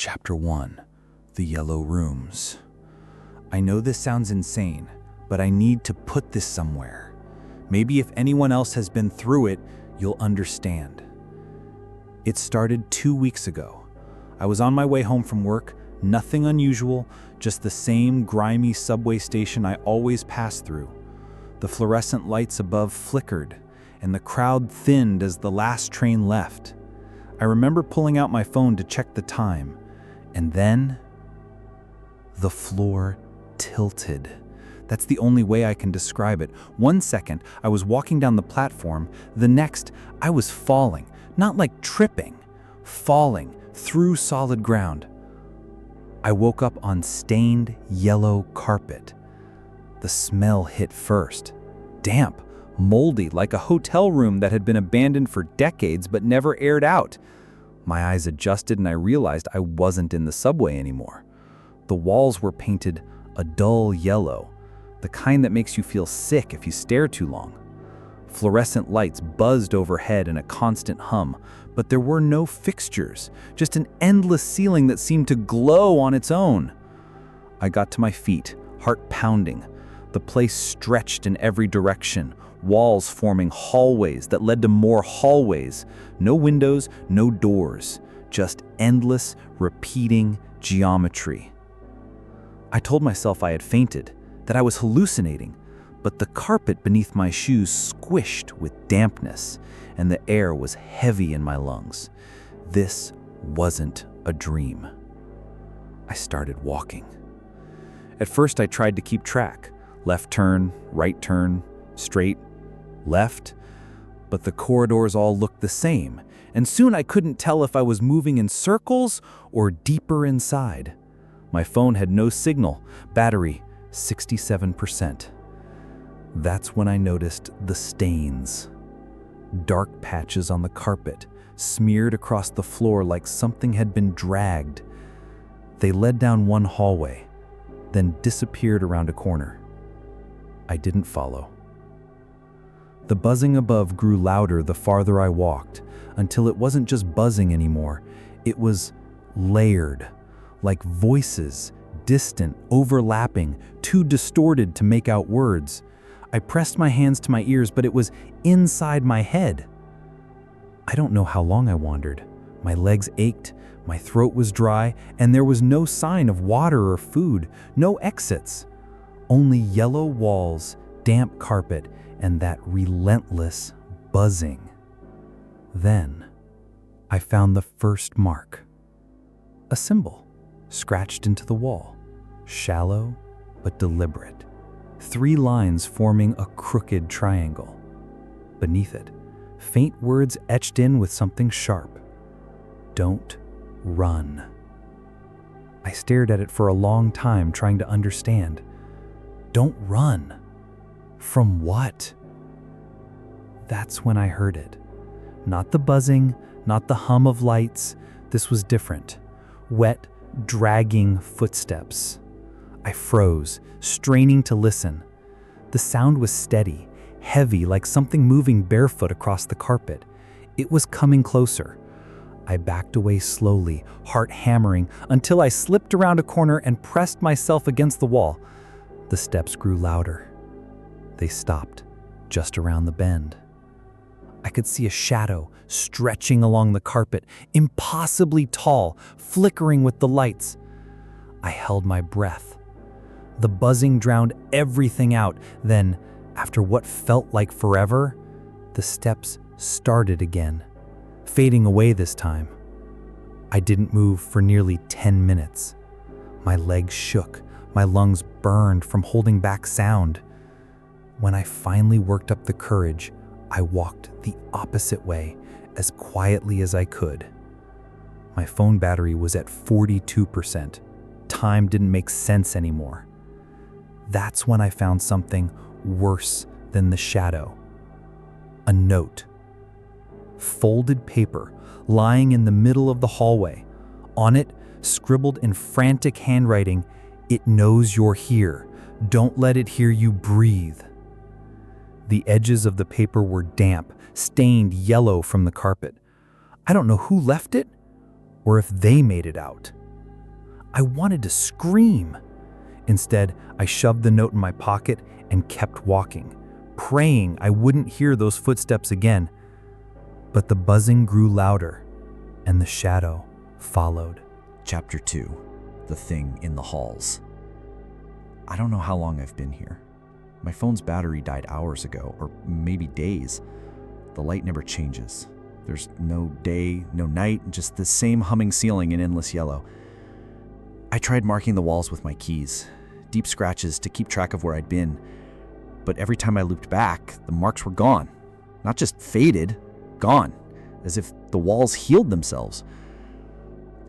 Chapter 1: The Yellow Rooms. I know this sounds insane, but I need to put this somewhere. Maybe if anyone else has been through it, you'll understand. It started 2 weeks ago. I was on my way home from work, nothing unusual, just the same grimy subway station I always pass through. The fluorescent lights above flickered, and the crowd thinned as the last train left. I remember pulling out my phone to check the time, and then the floor tilted. That's the only way I can describe it. 1 second, I was walking down the platform. The next, I was falling, not like tripping, falling through solid ground. I woke up on stained yellow carpet. The smell hit first. Damp, moldy, like a hotel room that had been abandoned for decades but never aired out. My eyes adjusted and I realized I wasn't in the subway anymore. The walls were painted a dull yellow, the kind that makes you feel sick if you stare too long. Fluorescent lights buzzed overhead in a constant hum, but there were no fixtures, just an endless ceiling that seemed to glow on its own. I got to my feet, heart pounding. The place stretched in every direction, walls forming hallways that led to more hallways. No windows, no doors, just endless, repeating geometry. I told myself I had fainted, that I was hallucinating, but the carpet beneath my shoes squished with dampness, and the air was heavy in my lungs. This wasn't a dream. I started walking. At first I tried to keep track. Left turn, right turn, straight, left, but the corridors all looked the same, and soon I couldn't tell if I was moving in circles or deeper inside. My phone had no signal, battery 67%. That's when I noticed the stains. Dark patches on the carpet, smeared across the floor like something had been dragged. They led down one hallway, then disappeared around a corner. I didn't follow. The buzzing above grew louder the farther I walked, until it wasn't just buzzing anymore. It was layered, like voices, distant, overlapping, too distorted to make out words. I pressed my hands to my ears, but it was inside my head. I don't know how long I wandered. My legs ached, my throat was dry, and there was no sign of water or food, no exits. Only yellow walls, damp carpet, and that relentless buzzing. Then, I found the first mark. A symbol, scratched into the wall, shallow but deliberate. 3 lines forming a crooked triangle. Beneath it, faint words etched in with something sharp. Don't run. I stared at it for a long time, trying to understand. Don't run. From what? That's when I heard it. Not the buzzing, not the hum of lights. This was different. Wet, dragging footsteps. I froze, straining to listen. The sound was steady, heavy, like something moving barefoot across the carpet. It was coming closer. I backed away slowly, heart hammering, until I slipped around a corner and pressed myself against the wall. The steps grew louder. They stopped, just around the bend. I could see a shadow stretching along the carpet, impossibly tall, flickering with the lights. I held my breath. The buzzing drowned everything out. Then, after what felt like forever, the steps started again, fading away this time. I didn't move for nearly 10 minutes. My legs shook. My lungs burned from holding back sound. When I finally worked up the courage, I walked the opposite way, as quietly as I could. My phone battery was at 42%. Time didn't make sense anymore. That's when I found something worse than the shadow. A note. Folded paper, lying in the middle of the hallway. On it, scribbled in frantic handwriting, "It knows you're here. Don't let it hear you breathe." The edges of the paper were damp, stained yellow from the carpet. I don't know who left it, or if they made it out. I wanted to scream. Instead, I shoved the note in my pocket and kept walking, praying I wouldn't hear those footsteps again. But the buzzing grew louder, and the shadow followed. Chapter 2. The Thing in the Halls. I don't know how long I've been here. My phone's battery died hours ago, or maybe days. The light never changes. There's no day, no night, just the same humming ceiling in endless yellow. I tried marking the walls with my keys, deep scratches to keep track of where I'd been. But every time I looped back, the marks were gone. Not just faded, gone, as if the walls healed themselves.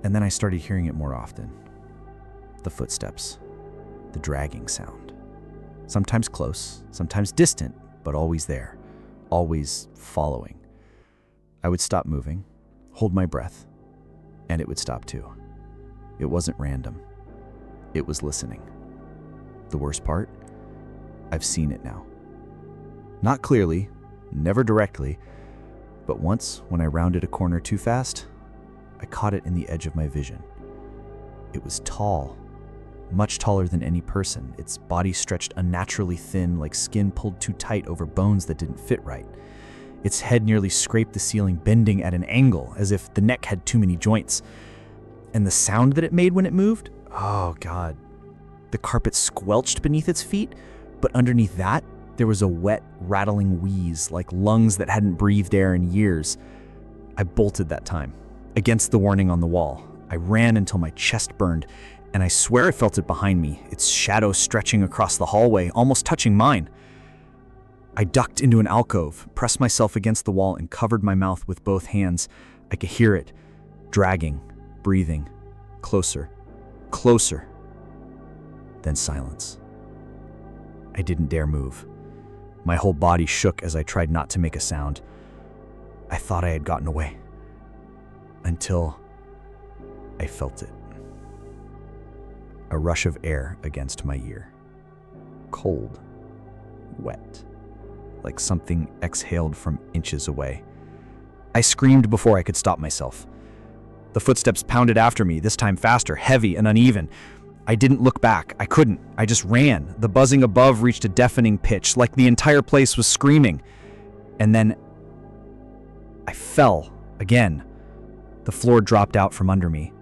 And then I started hearing it more often. The footsteps, the dragging sound. Sometimes close, sometimes distant, but always there, always following. I would stop moving, hold my breath, and it would stop too. It wasn't random. It was listening. The worst part? I've seen it now. Not clearly, never directly, but once when I rounded a corner too fast, I caught it in the edge of my vision. It was tall, much taller than any person, its body stretched unnaturally thin, like skin pulled too tight over bones that didn't fit right. Its head nearly scraped the ceiling, bending at an angle, as if the neck had too many joints. And the sound that it made when it moved? Oh, God. The carpet squelched beneath its feet, but underneath that, there was a wet, rattling wheeze, like lungs that hadn't breathed air in years. I bolted that time, against the warning on the wall. I ran until my chest burned, and I swear I felt it behind me, its shadow stretching across the hallway, almost touching mine. I ducked into an alcove, pressed myself against the wall, and covered my mouth with both hands. I could hear it, dragging, breathing, closer, closer. Then silence. I didn't dare move. My whole body shook as I tried not to make a sound. I thought I had gotten away. Until I felt it. A rush of air against my ear. Cold. Wet. Like something exhaled from inches away. I screamed before I could stop myself. The footsteps pounded after me, this time faster, heavy and uneven. I didn't look back. I couldn't. I just ran. The buzzing above reached a deafening pitch, like the entire place was screaming. And then I fell again. The floor dropped out from under me.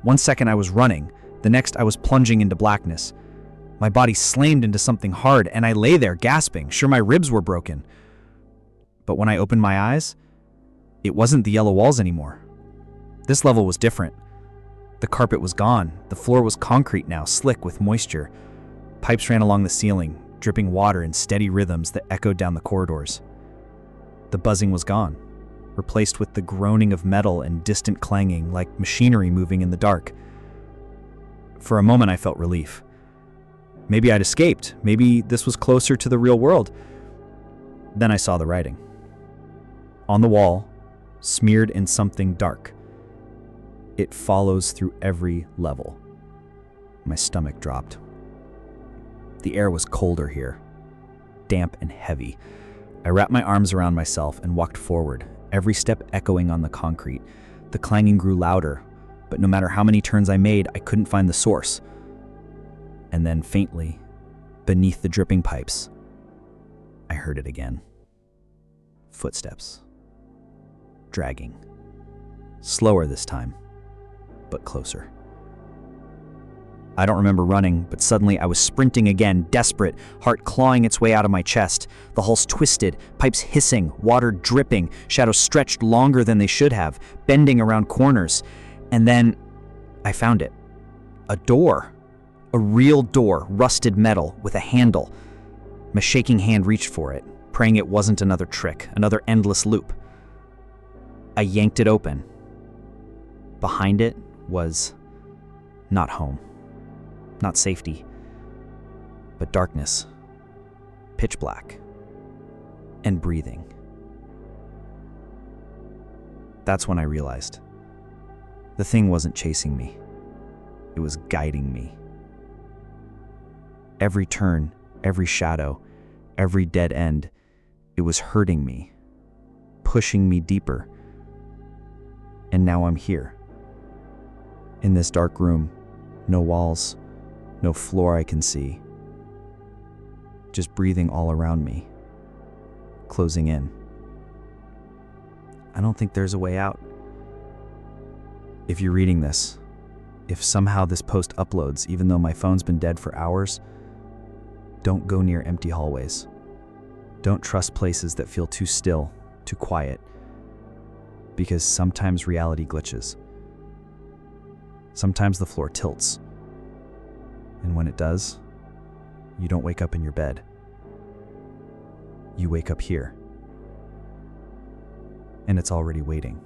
1 second I was running. The next I was plunging into blackness. My body slammed into something hard, and I lay there gasping, sure my ribs were broken. But when I opened my eyes, it wasn't the yellow walls anymore. This level was different. The carpet was gone. The floor was concrete now, slick with moisture. Pipes ran along the ceiling, dripping water in steady rhythms that echoed down the corridors. The buzzing was gone, replaced with the groaning of metal and distant clanging, like machinery moving in the dark. For a moment I felt relief. Maybe I'd escaped. Maybe this was closer to the real world. Then I saw the writing. On the wall, smeared in something dark. It follows through every level. My stomach dropped. The air was colder here, damp and heavy. I wrapped my arms around myself and walked forward, every step echoing on the concrete. The clanging grew louder, but no matter how many turns I made, I couldn't find the source. And then faintly, beneath the dripping pipes, I heard it again. Footsteps. Dragging. Slower this time, but closer. I don't remember running, but suddenly I was sprinting again, desperate, heart clawing its way out of my chest. The halls twisted, pipes hissing, water dripping, shadows stretched longer than they should have, bending around corners. And then I found it. A door. A real door, rusted metal, with a handle. My shaking hand reached for it, praying it wasn't another trick, another endless loop. I yanked it open. Behind it was not home, not safety, but darkness, pitch black, and breathing. That's when I realized the thing wasn't chasing me. It was guiding me. Every turn, every shadow, every dead end, it was hurting me, pushing me deeper. And now I'm here, in this dark room, No walls, no floor I can see. Just breathing all around me, closing in. I don't think there's a way out. If you're reading this, if somehow this post uploads, even though my phone's been dead for hours, don't go near empty hallways. Don't trust places that feel too still, too quiet, because sometimes reality glitches. Sometimes the floor tilts. And when it does, you don't wake up in your bed. You wake up here. And it's already waiting.